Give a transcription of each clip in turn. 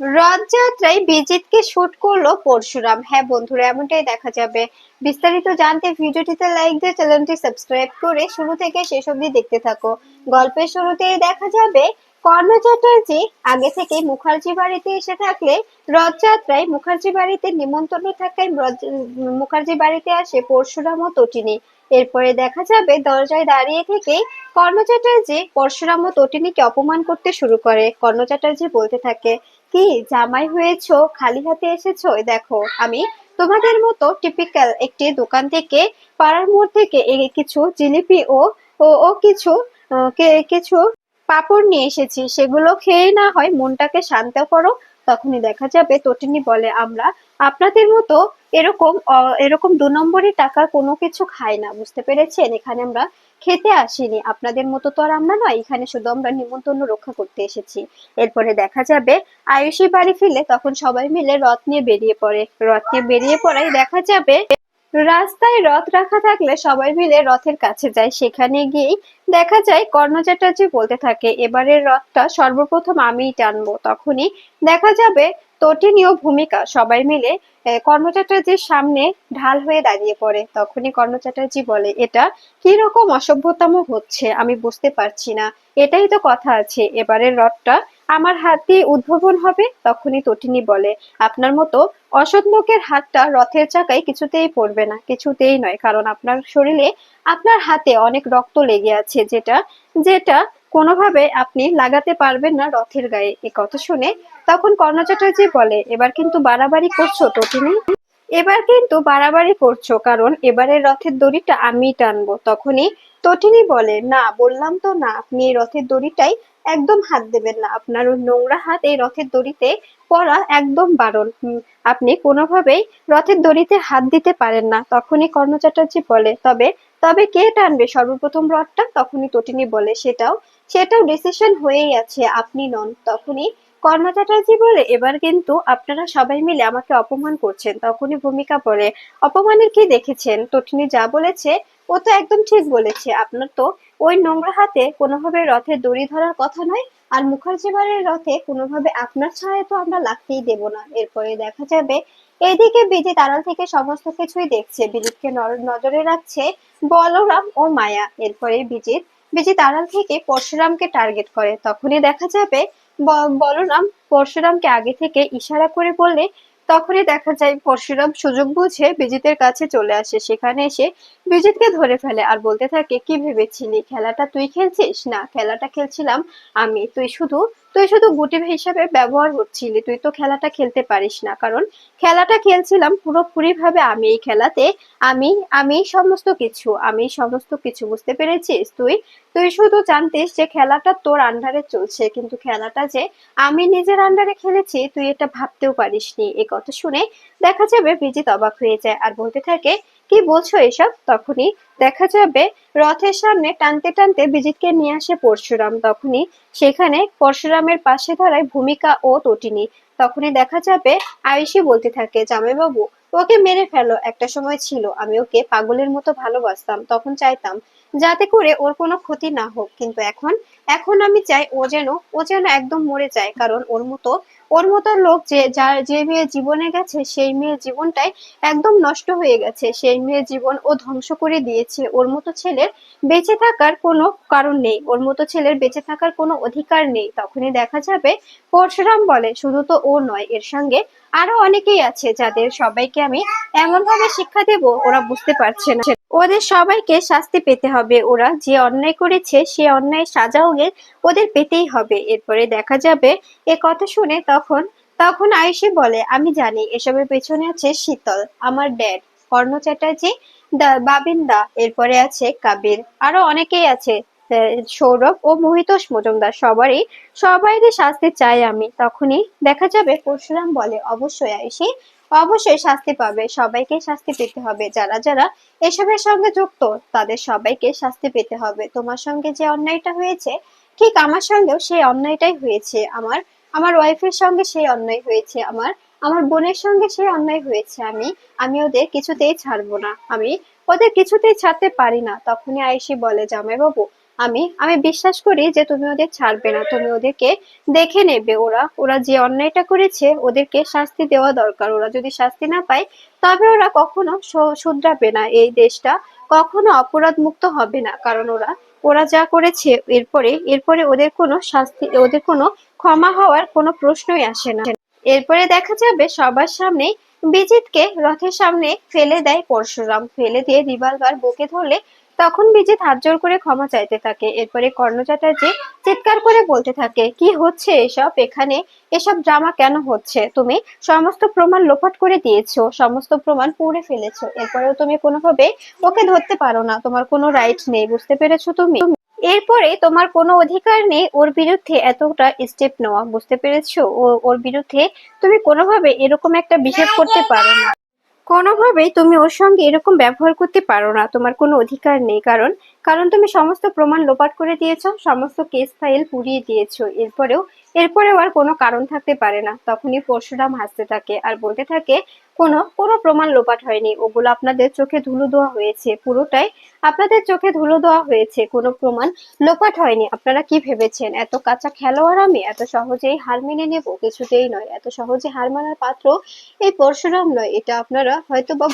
রথযাত্রায় বিজিতকে শুট করলো পরশুরাম। হ্যাঁ বন্ধুরা, এমনটাই দেখা যাবে। বিস্তারিত জানতে ভিডিওটিতে লাইক দিয়ে চ্যানেলটি সাবস্ক্রাইব করে শুরু থেকে শেষ অবধি দেখতে থাকো। গল্পের শুরুতেই দেখা যাবে কর্ণ চ্যাটার্জি আগে থেকে মুখার্জি বাড়িতে এসে থাকলে রথযাত্রায় মুখার্জি বাড়িতে নিমন্ত্রণ থাকায় মুখার্জি বাড়িতে আসে পরশুরাম ও তটিনী। এরপরে দেখা যাবে দরজায় দাঁড়িয়ে থেকেই কর্ণ চ্যাটার্জি পরশুরাম ও তটিনীকে অপমান করতে শুরু করে। কর্ণ চ্যাটার্জি বলতে থাকে, কি জামাই হয়েছো, খালি হাতে এসেছো? এই দেখো, আমি তোমাদের মতো টিপিক্যাল একটি দোকান থেকে পাড়ার মোড় থেকে কিছু জিলিপি ও ও ও কিছু কিছু পাঁপড় নিয়ে এসেছি, সেগুলো খেয়ে না হয় মনটাকে শান্ত করো। তখনই দেখা যাবে তটিনী বলে, আমরা আপনাদের মতো এরকম 2 নম্বরই টাকার কোনো কিছু খাই না, বুঝতে পেরেছেন? এখানে আমরা খেতে আসিনি, আপনাদের মতো তো আর আমরা নয়, এখানে শুধু আমরা নিমন্ত্রণ রক্ষা করতে এসেছি। এরপরে দেখা যাবে আয়ুষী বাড়ি ফিরলে তখন সবাই মিলে রথ নিয়ে বেরিয়ে পড়ে। রথ নিয়ে বেরিয়ে পড়ায় দেখা যাবে রাস্তায় রথ রাখা থাকলে সবাই মিলে রথের কাছে যায়। সেখানে গিয়েই দেখা যায় কর্ণ চ্যাটার্জি বলতে থাকে, এবারের রথটা সর্বপ্রথম আমিই টানবো। তখনই দেখা যাবে তটিনীয় ভূমিকা সবাই মিলে কর্ণ চ্যাটার্জির সামনে ঢাল হয়ে দাঁড়িয়ে পড়ে। তখনই কর্ণ চ্যাটার্জি বলে, এটা কি রকম অসভ্যতম হচ্ছে আমি বুঝতে পারছি না। এটাই তো কথা আছে, এবারের রথটা আমার হাত দিয়ে উদ্ভাবন হবে। তখনই তটিনী বলে, আপনার মতো অসৎ লোকের হাতটা রথের চাকায় কিছুতেই পড়বে না, কিছুতেই নয়, কারণ আপনার শরীরে আপনার হাতে অনেক রক্ত লেগে আছে, যেটা যেটা কোনোভাবে আপনি লাগাতে পারবেন না রথের গায়ে। এ কথা শুনে তখন কর্ণ চ্যাটার্জি বলে, এবার কিন্তু বাড়াবাড়ি করছো তটিনী, এবার কিন্তু বাড়াবাড়ি করছো, কারণ এবারের রথের দড়িটা আমিই টানবো। তখনই তটিনী বলে, না বললাম তো না, আপনি এই রথের দড়িটাই একদম হাত দেবেন না, আপনার ওই নোংরা হাত এই রথের দড়িতে পড়া একদম বারণ। আপনি কোনোভাবেই রথের দড়িতে হাত দিতে পারেন না। তখনই কর্ণ চ্যাটার্জি বলে, তবে তবে কে টানবে সর্বপ্রথম রথটা? তখনই তটিনী বলে, সেটাও সেটাও ডিসিশন হয়েই আছে, আপনি নন। তখনই কর্ণ চ্যাটার্জি বলে, এবার কিন্তু আপনারা সবাই মিলে আমাকে অপমান করছেন। তখনই ভূমিকা বলে, অপমানের কি দেখেছেন? তটিনী যা বলেছে ও তো একদম ঠিক বলেছে, আপনার তো ওই নোংরা হাতে কোনোভাবে রথের দড়ি ধরার কথা নয়, আর মুখার্জি বাড়ির রথে কোনোভাবে আপনার ছায়া তো আমরা লাগতেই দেব না। এরপরে দেখা যাবে এদিকে বিজিত আড়াল থেকে সমস্ত কিছুই দেখছে, বিজিতকে নজরে রাখছে বলরাম ও মায়া। এরপরে বিজিত বিজিত আড়াল থেকে পরশুরামকে টার্গেট করে। তখনই দেখা যাবে বলরাম পরশুরামকে আগে থেকে ইশারা করে বললে তখনই দেখা যায় পরশুরাম সুযোগ বুঝে বিজিতের কাছে চলে আসে। সেখানে এসে বিজিতকে ধরে ফেলে আর বলতে থাকে, কি ভেবেছিলি খেলাটা তুই খেলছিস? না, খেলাটা খেলছিলাম আমি। তুই শুধু গুটি হিসাবে ব্যবহার হচ্ছিলি, তুই তো খেলাটা খেলতে পারিস না, কারণ খেলাটা খেলছিলাম পুরোপুরি ভাবে আমি। এই খেলাতে আমি আমি সমস্ত কিছু, বুঝতে পেরেছিস? তুই তুই শুধু জানতিস যে খেলাটা তোর আন্ডারে চলছে, কিন্তু খেলাটা যে আমি নিজের আন্ডারে খেলেছি তুই এটা ভাবতেও পারিসনি। এ কথা শুনে দেখা যাবে বিজিত অবাক হয়ে যায় আর বলতে থাকে, কি বলছো এসব? তখনই দেখা যাবে রথের সামনে টানতে টানতে বিজিতকে নিয়ে আসে পরশুরাম। তখনই সেখানে পরশুরামের পাশে দাঁড়ায় ভূমিকা ও তটিনী। তখনই দেখা যাবে আয়ুষী বলতে থাকে, জামাইবাবু ওকে মেরে ফেলো, একটা সময় ছিল আমি ওকে পাগলের মতো ভালোবাসতাম, তখন চাইতাম যাতে করে ওর কোনো ক্ষতি না হোক, কিন্তু এখন এখন আমি চাই ও যেন একদম মরে যায়, কারণ ওর মতো লোক যে মেয়ের জীবনে গেছে সেই মেয়ের জীবনটাই একদম নষ্ট হয়ে গেছে, সেই মেয়ের জীবন ও ধ্বংস করে দিয়েছে। ওর মতো ছেলের বেঁচে থাকার কোনো কারণ নেই, ওর মতো ছেলের বেঁচে থাকার কোনো অধিকার নেই। তখনই দেখা যাবে পরশুরাম বলে, শুধু তো ও নয়, এর সঙ্গে আরো অনেকেই আছে যাদের সবাইকে আমি এমন ভাবে শিক্ষা দেব ওরা বুঝতে পারছে না। ওদের সবাইকে শাস্তি পেতে হবে, ওরা যে অন্যায় করেছে সে অন্যায় সাজা ওদের পেতেই হবে। এরপরে দেখা যাবে এ কথা শুনে তখন তখন আয়ুষী বলে, আমি জানি এসবের পেছনে আছে শীতল, আমার ড্যাড কর্ণ চ্যাটার্জি, বাবিন দা, এরপরে আছে কাবির, আরো অনেকেই আছে, সৌরভ ও মহিতোষ মজুমদার, সবারই শাস্তি চাই আমি। তখনই দেখা যাবে পরশুরাম বলে, অবশ্যই আয়ুষী, অবশ্যই শাস্তি পাবে, সবাইকে শাস্তি পেতে হবে, যারা যারা এসবের সঙ্গে যুক্ত তাদের সবাইকে শাস্তি পেতে হবে। তোমার সঙ্গে যে অন্যায়টা হয়েছে ঠিক আমার সঙ্গেও সেই অন্যায়টাই হয়েছে, আমার আমার ওয়াইফের সঙ্গে সেই অন্যায় হয়েছে, আমার আমার বোনের সঙ্গে সেই অন্যায় হয়েছে। আমি ওদের কিছুতেই ছাড়বো না, আমি ওদের কিছুতেই ছাড়তে পারি না। তখনই আয়েশি বলে, জামাইবাবু আমি আমি বিশ্বাস করি যে তুমি ওদের ছাড়বে না, তুমি ওদেরকে দেখে নেবে। ওরা ওরা যে অন্যায়টা করেছে ওদেরকে শাস্তি দেওয়া দরকার। ওরা যদি শাস্তি না পায় তবে ওরা কখনো শুধরাবে না, এই দেশটা কখনো অপরাধ মুক্ত হবে না। কারণ ওরা ওরা যা করেছে এরপরে এরপরে ওদের কোনো শাস্তি, ওদের কোনো ক্ষমা হওয়ার কোনো প্রশ্নই আসে না। এরপরে দেখা যাবে সবার সামনে বিজিতকে রথের সামনে ফেলে দেয় পরশুরাম, ফেলে দিয়ে রিভলভার বুকে ধরলে তখন বিজিত হাত জোড় করে ক্ষমা চাইতে থাকে। এরপরে কর্ণ চ্যাটার্জি চিৎকার করে বলতে থাকে, কি হচ্ছে এসব, এখানে এসব ড্রামা কেন হচ্ছে? তুমি সমস্ত প্রমাণ লোপাট করে দিয়েছো, সমস্ত প্রমাণ পুড়ে ফেলেছো, এরপরেও তুমি কোনোভাবে ওকে ধরতে পারো না, তোমার কোনো রাইট নেই, বুঝতে পেরেছো তুমি? এরপরে তোমার কোনো অধিকার নেই ওর বিরুদ্ধে এতটা স্টেপ নেওয়া, বুঝতে পেরেছো? ওর বিরুদ্ধে তুমি কোনোভাবে এরকম একটা বিহেভ করতে পারো না, কোনোভাবেই তুমি ওর সঙ্গে এরকম ব্যবহার করতে পারো না, তোমার কোনো অধিকার নেই। কারণ কারণ তুমি সমস্ত প্রমাণ লোপাট করে দিয়েছো, সমস্ত কেস ফাইল পুড়িয়ে দিয়েছো। এরপরেও আর কোনো কারণ থাকতে পারে না। তখনই পরশুরাম হাসতে থাকে আর বলতে থাকে, কোনো কোনো প্রমাণ লোপাট হয়নি, ওগুলো আপনাদের চোখে ধুলো দেওয়া হয়েছে, পুরোটাই আপনাদের চোখে ধুলো দেওয়া হয়েছে, কোনো প্রমাণ লোপাট হয়নি। আপনারা কি ভেবেছেন এত কাঁচা খেলোয়াড় আমি এত সহজেই হার মেনে নেবো? কিছুতেই নয়, এত সহজে হার মানার পাত্র এই পরশুরাম নয়। এটা আপনারা হয়তো বা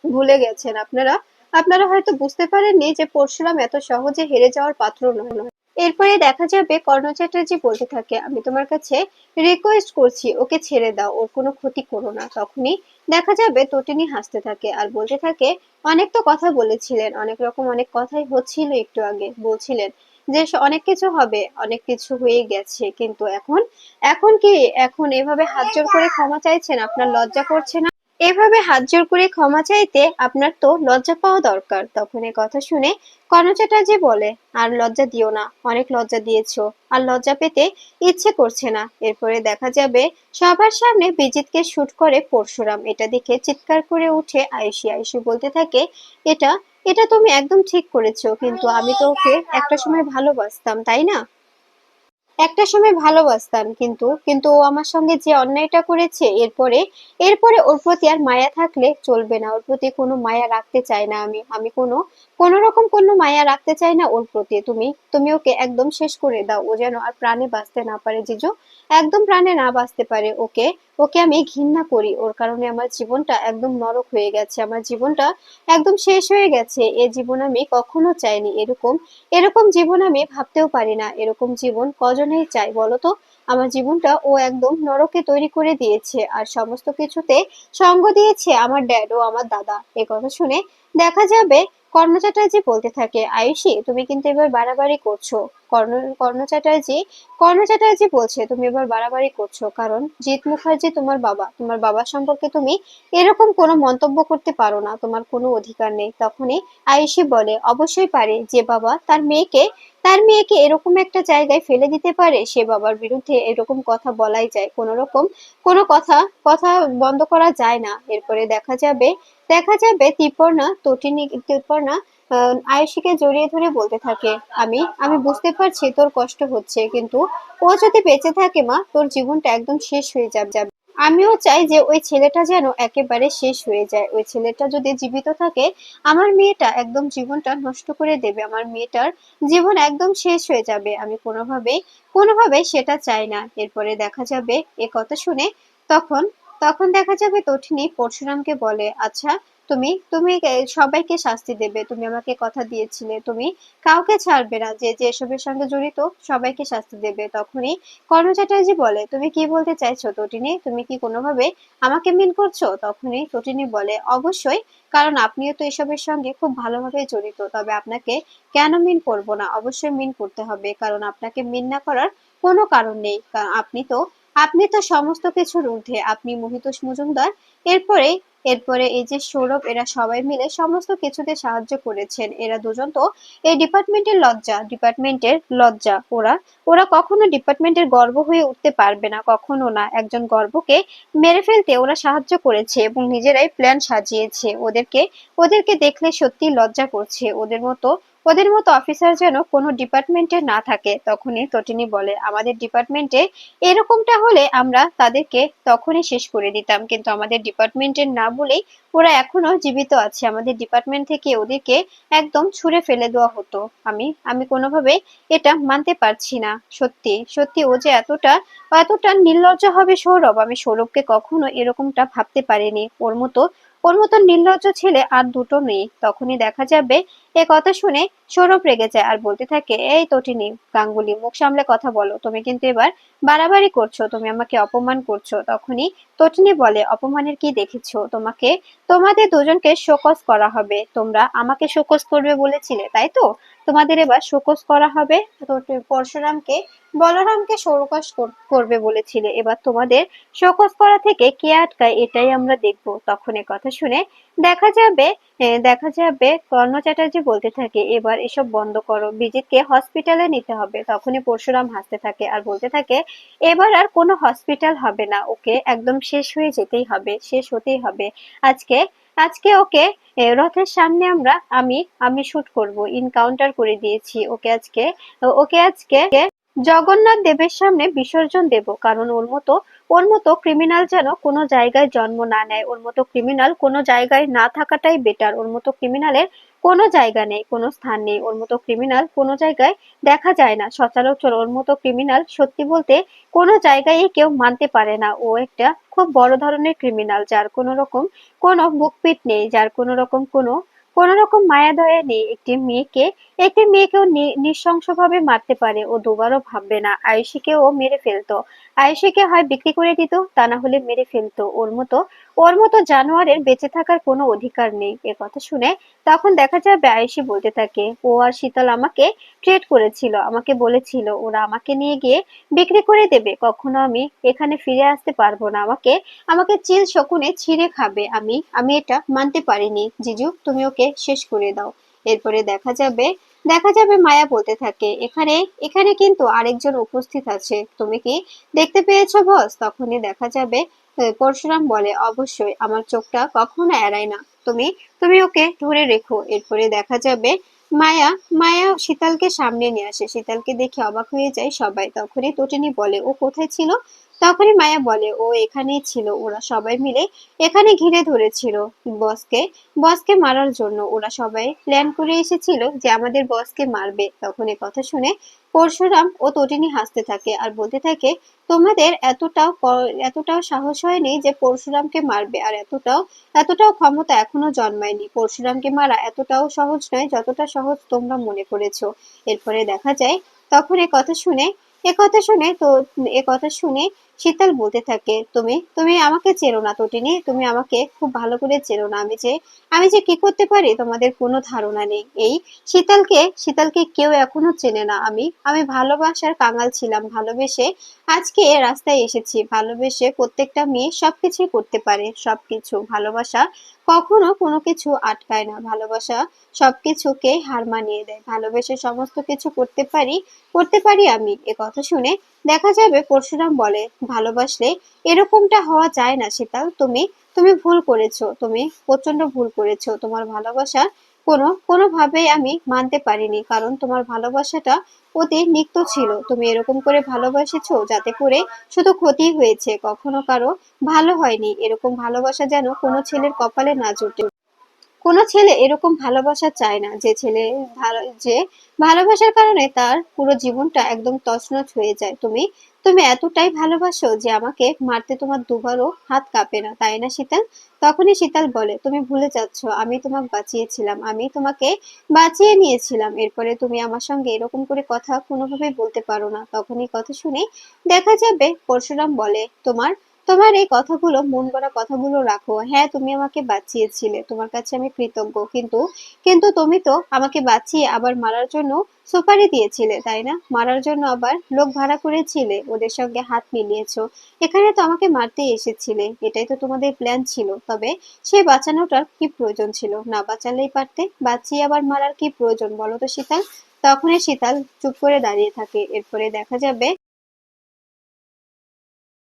ভুলে গেছেন। আপনারা আপনারা হয়তো বুঝতে পারেননি যে পরশুরাম এত সহজে হেরে যাওয়ার পাত্র নয়। এরপরে দেখা যাবে কর্ণ চ্যাটার্জি বলতে থাকে, আমি তোমার কাছে রিকোয়েস্ট করছি, ওকে ছেড়ে দাও, ওর কোনো ক্ষতি করো না। তখনই দেখা যাবে তটিনী হাসতে থাকে আর বলতে থাকে, অনেক তো কথা বলেছিলেন, অনেক রকম অনেক কথাই হচ্ছিল, একটু আগে বলছিলেন যে অনেক কিছু হবে, অনেক কিছু হয়ে গেছে, কিন্তু এখন এখন কি, এখন এভাবে হাত জোড় করে ক্ষমা চাইছেন, আপনার লজ্জা করছে না? এভাবে হাত জোড় করে ক্ষমা চাইতে আপনার তো লজ্জা পাওয়া দরকার। তখন এ কথা শুনে কর্ণ চ্যাটার্জি বলে, আর লজ্জা দিও না, অনেক লজ্জা দিয়েছো, আর লজ্জা পেতে ইচ্ছে করছে না। এরপরে দেখা যাবে সবার সামনে বিজিতকে শুট করে পরশুরাম, এটা দেখে চিৎকার করে উঠে আয়ুষী। আয়ুষী বলতে থাকে, এটা এটা তুমি একদম ঠিক করেছো, কিন্তু আমি তো ওকে একটা সময় ভালোবাসতাম, তাই না? একটা সময় ভালোবাসতাম, কিন্তু কিন্তু ও আমার সঙ্গে যে অন্যায়টা করেছে, এরপরে এরপরে ওর প্রতি আর মায়া থাকলে চলবে না, ওর প্রতি কোনো মায়া রাখতে চাই না। আমি আমি কোনো কোনো রকম কোনো মায়া রাখতে চাই না ওর প্রতি। তুমি তুমি ওকে একদম শেষ করে দাও, ও যেন আর প্রাণে বাঁচতে না পারে জিজু, একদম প্রাণে না বাঁচতে পারে। ওকে ওকে আমি ঘৃণা করি, ওর কারণে আমার জীবনটা একদম নরক হয়ে গেছে, আমার জীবনটা একদম শেষ হয়ে গেছে। এ জীবন আমি কখনো চাইনি, এরকম এরকম জীবন আমি ভাবতেও পারি না। এরকম জীবন কজনেই চাই বলো তো? আমার জীবনটা ও একদম নরকে তৈরি করে দিয়েছে, আর সমস্ত কিছুতে সঙ্গ দিয়েছে আমার ড্যাড ও আমার দাদা। এ কথা শুনে দেখা যাবে কর্ণ চ্যাটার্জি বলতে থাকে, আয়ুষী তুমি কিন্তু এবার বাড়াবাড়ি করছো। কর্ণ কর্ণ চ্যাটার্জি কর্ণ চ্যাটার্জি বলছে, তুমি এবার বাড়াবাড়ি করছো, কারণ জিৎ মুখার্জি তোমার বাবা, তোমার বাবার সম্পর্কে তুমি এরকম কোনো মন্তব্য করতে পারো না, তোমার কোনো অধিকার নেই। তখনই আয়ুষী বলে, অবশ্যই পারে, যে বাবা তার মেয়েকে এরকম একটা জায়গায় ফেলে দিতে পারে, সে বাবার বিরুদ্ধে এরকম কথা বলাই যায়, কোনো রকম কোনো কথা কথা বন্ধ করা যায় না। এরপরে দেখা যাবে তীপর্ণা আয়ুষীকে জড়িয়ে ধরে বলতে থাকে, আমি আমি বুঝতে পারছি তোর কষ্ট হচ্ছে, কিন্তু ও যদি বেঁচে থাকে মা, তোর জীবনটা একদম শেষ হয়ে যাবে। আমিও চাই যে ওই ছেলেটা যেন একেবারে শেষ হয়ে যায়। ওই ছেলেটা যদি জীবিত থাকে, আমার মেয়েটা একদম জীবনটা নষ্ট করে দেবে, আমার মেয়েটার জীবন একদম শেষ হয়ে যাবে। আমি কোনোভাবে সেটা চাই না। এরপরে দেখা যাবে এ কথা শুনে তখন তখন দেখা যাবে তটিনী পরশুরামকে বলে, আচ্ছা তুমি তুমি সবাইকে শাস্তি দেবে, তুমি আমাকে কথা দিয়েছিলে, তুমি কাউকে ছাড়বে না, যে যে এসবের সঙ্গে জড়িত সবাইকে শাস্তি দেবে। তখনই কর্ণ চ্যাটার্জি বলে, তুমি কি বলতে চাইছো তটিনী? তুমি কি কোনোভাবে আমাকে মিন করছো? তখনই তটিনী বলে, অবশ্যই, কারণ আপনিও তো এসবের সঙ্গে খুব ভালোভাবে জড়িত, তবে আপনাকে কেন মিন করব না, অবশ্যই মিন করতে হবে, কারণ আপনাকে মিন না করার কোনো কারণ নেই, কারণ আপনি তো সমস্ত কিছুর ঊর্ধ্বে, আপনি মহিতোষ মজুমদার। এরপরে এরপরে এই যে সৌরভ, এরা সবাই মিলে সমস্ত কিছুতে সাহায্য করেছেন। এরা দুজন তো এই ডিপার্টমেন্টের লজ্জা। ওরা ওরা কখনো ডিপার্টমেন্টের গর্ব হয়ে উঠতে পারবে না, কখনো না। একজন গর্বকে মেরে ফেলতে ওরা সাহায্য করেছে এবং নিজেরাই প্ল্যান সাজিয়েছে। ওদেরকে ওদেরকে দেখলে সত্যি লজ্জা করছে, ওদের মতো অফিসার যেন কোনো ডিপার্টমেন্টে না থাকে। তখনই তটিনী বলে, আমাদের ডিপার্টমেন্টে এরকমটা হলে আমরা তাদেরকে তখনই শেষ করে দিতাম, কিন্তু আমাদের ডিপার্টমেন্টের না বলেই ওরা এখনো জীবিত আছে। আমাদের ডিপার্টমেন্ট থেকে ওদেরকে একদম ছুঁড়ে ফেলে দেওয়া হতো। আমি আমি কোনোভাবে এটা মানতে পারছি না। সত্যি সত্যি ও যে এতটা এতটা নির্লজ্জ হবে সৌরভ, আমি সৌরভকে কখনো এরকমটা ভাবতে পারিনি। ওর মতো নির্লজ্জ ছেলে আর দুটো নেই। তখনই দেখা যাবে এ কথা শুনে সৌরভ রেগে যায় আর বলতে থাকে, এই তটিনী, গাঙ্গুলি, মুখ সামলে কথা বলো। তুমি কিন্তু এবার বাড়াবাড়ি করছো, তুমি আমাকে অপমান করছো। তখনই তটিনী বলে, অপমানের কি দেখেছো? তোমাদের দুজনকে শোকজ করা হবে। তোমরা আমাকে শোকজ করবে বলেছিলে, তাই তো? তোমাদের এবার শোকজ করা হবে। তো পরশুরামকে বলরামকে শোকজ করবে বলেছিলে, এবার তোমাদের শোকজ করা থেকে কে আটকায় এটাই আমরা দেখবো। তখন এ কথা শুনে দেখা যাবে কর্ণ চ্যাটার্জি বলতে থাকে, এবার এসব বন্ধ করো, বিজিতকে হসপিটালে নিতে হবে। তখনই পরশুরাম হাসতে থাকে আর বলতে থাকে, এবার আর কোনো হসপিটাল হবে না, ওকে একদম শেষ হয়ে যেতেই হবে, শেষ হতেই হবে। আজকে আজকে ওকে রথের সামনে আমি আমি শুট করব, ইনকাউন্টার করে দিয়েছি ওকে আজকে জগন্নাথ দেবের সামনে বিসর্জন দেব। কারণ ওর মতো ক্রিমিনাল যেন কোনো জায়গায় জন্ম না নেয়, ওর মতো ক্রিমিনাল কোনো জায়গায় না থাকাটাই বেটার। ওর মতো ক্রিমিনালের কোনো জায়গা নেই, কোনো স্থান নেই। ওর মতো ক্রিমিনাল কোনো জায়গায় দেখা যায় না সচরাচর। ওর মতো ক্রিমিনাল সত্যি বলতে কোনো জায়গায় কেউ মানতে পারে না। ও একটা খুব বড় ধরনের ক্রিমিনাল, যার কোনো বুকপিট নেই, যার কোনো রকম মায়া দয়া নেই। একটি মেয়েকেও নৃশংসভাবে মারতে পারে। ও দুবারও ভাববে না। আয়ুষীকে ও মেরে ফেলতো, আয়ুষীকে হয় বিক্রি করে দিত, তা না হলে মেরে ফেলতো। ওর মতো জানোয়ারের বেঁচে থাকার কোনো অধিকার নেই। এ কথা শুনে তখন দেখা যাবে আয়ুষী বলতে থাকে, ও আর শীতল আমাকে ট্রেট করেছিল, আমাকে বলেছিল ওরা আমাকে নিয়ে গিয়ে বিক্রি করে দেবে, কখনো আমি এখানে ফিরে আসতে পারবো না, আমাকে আমাকে চিল শকুনে ছিঁড়ে খাবে। আমি এটা মানতে পারিনি। জিজু, তুমি ওকে শেষ করে দাও। এরপরে দেখা যাবে মায়া বলতে থাকে, এখানে এখানে কিন্তু আরেকজন উপস্থিত আছে, তুমি কি দেখতে পেয়েছো বস? তখনই দেখা যাবে পরশুরাম বলে, অবশ্যই, আমার চোখটা কখনো এড়ায় না। তুমি তুমি ওকে ধরে রেখো। এরপরে দেখা যাবে মায়া মায়া শীতলকে সামনে নিয়ে আসে। শীতলকে দেখে অবাক হয়ে যায় সবাই। তখনই তটিনী বলে, ও কোথায় ছিল? তখনই মায়া বলে, ও এখানেই ছিল, ওরা সবাই মিলে এখানে ঘিরে ধরেছিল বসকে বসকে মারার জন্য। ওরা সবাই প্ল্যান করে এসেছিল যে আমাদের বসকে মারবে। তখন এ কথা শুনে পরশুরাম ও তটিনী হাসতে থাকে আর বলতে থাকে, তোমাদের এতটাও সাহস হয়নি যে পরশুরামকে মারবে, আর এতটাও ক্ষমতা এখনো জন্মায়নি। পরশুরামকে মারা এতটাও সহজ নয় যতটা সহজ তোমরা মনে করেছো। এরপরে দেখা যায় তখন এ কথা শুনে শীতল বলতে থাকে, তুমি তুমি আমাকে চেনো না তটিনী, তুমি আমাকে খুব ভালো করে চেনো না। আমি যে কি করতে পারি তোমাদের কোনো ধারণা নেই। এই শীতলকে কেউ এখনো চেনে না। আমি ভালোবাসার কাঙাল ছিলাম, ভালোবেসে আজকে রাস্তায় এসেছি। ভালোবেসে প্রত্যেকটা মেয়ে সবকিছুই করতে পারে, সবকিছু। ভালোবাসা কখনো কোনো কিছু আটকায় না, ভালোবাসা সবকিছুকে হার মানিয়ে দেয়। ভালোবেসে সমস্ত কিছু করতে পারি আমি। এ কথা শুনে দেখা যাবে পরশুরাম বলে, ভালোবাসলে এরকমটা হওয়া যায় না শীতল, তুমি তুমি ভুল করেছো, তুমি প্রচন্ড ভুল করেছো। তোমার ভালোবাসা কোনোভাবেই আমি মানতে পারিনি, কারণ তোমার ভালোবাসাটা অতি তিক্ত ছিল। তুমি এরকম করে ভালোবাসেছো যাতে করে শুধু ক্ষতি হয়েছে, কখনো কারো ভালো হয়নি। এরকম ভালোবাসা যেন কোনো ছেলের কপালে না জুটে। কোনো ছেলে এরকম ভালোবাসা চায় না, যে ভালোবাসার কারণে তার পুরো জীবনটা একদম তছনছ হয়ে যায়। তুমি তুমি এতটাই ভালোবাসো যে আমাকে মারতে তোমার দুবারও হাত কাঁপে না, তাই না শীতল? তখনই শীতল বলে, তুমি ভুলে যাচ্ছ, আমি তোমাকে বাঁচিয়েছিলাম, আমি তোমাকে বাঁচিয়ে নিয়েছিলাম। এরপরে তুমি আমার সঙ্গে এরকম করে কথা কোনোভাবেই বলতে পারো না। তখনই কথা শুনে দেখা যাবে পরশুরাম বলে, তোমার তোমার এই কথাগুলো, মন গড়া কথাগুলো রাখো। হ্যাঁ, তুমি আমাকে বাঁচিয়েছিলে, তোমার কাছে আমি কৃতজ্ঞ, কিন্তু কিন্তু তুমি তো আমাকে বাঁচিয়ে আবার মারার জন্য সুপারি দিয়েছিলে, তাই না? মারার জন্য আবার লোক ভাড়া করেছিলে, ওদের সঙ্গে হাত মিলিয়েছো। এখানে তো আমাকে মারতেই এসেছিলে, এটাই তো তোমাদের প্ল্যান ছিল। তবে সে বাঁচানোটার কি প্রয়োজন ছিল? না বাঁচালেই পারতে, বাঁচিয়ে আবার মারার কি প্রয়োজন বলো তো শীতল? তখনই শীতল চুপ করে দাঁড়িয়ে থাকে। এরপরে দেখা যাবে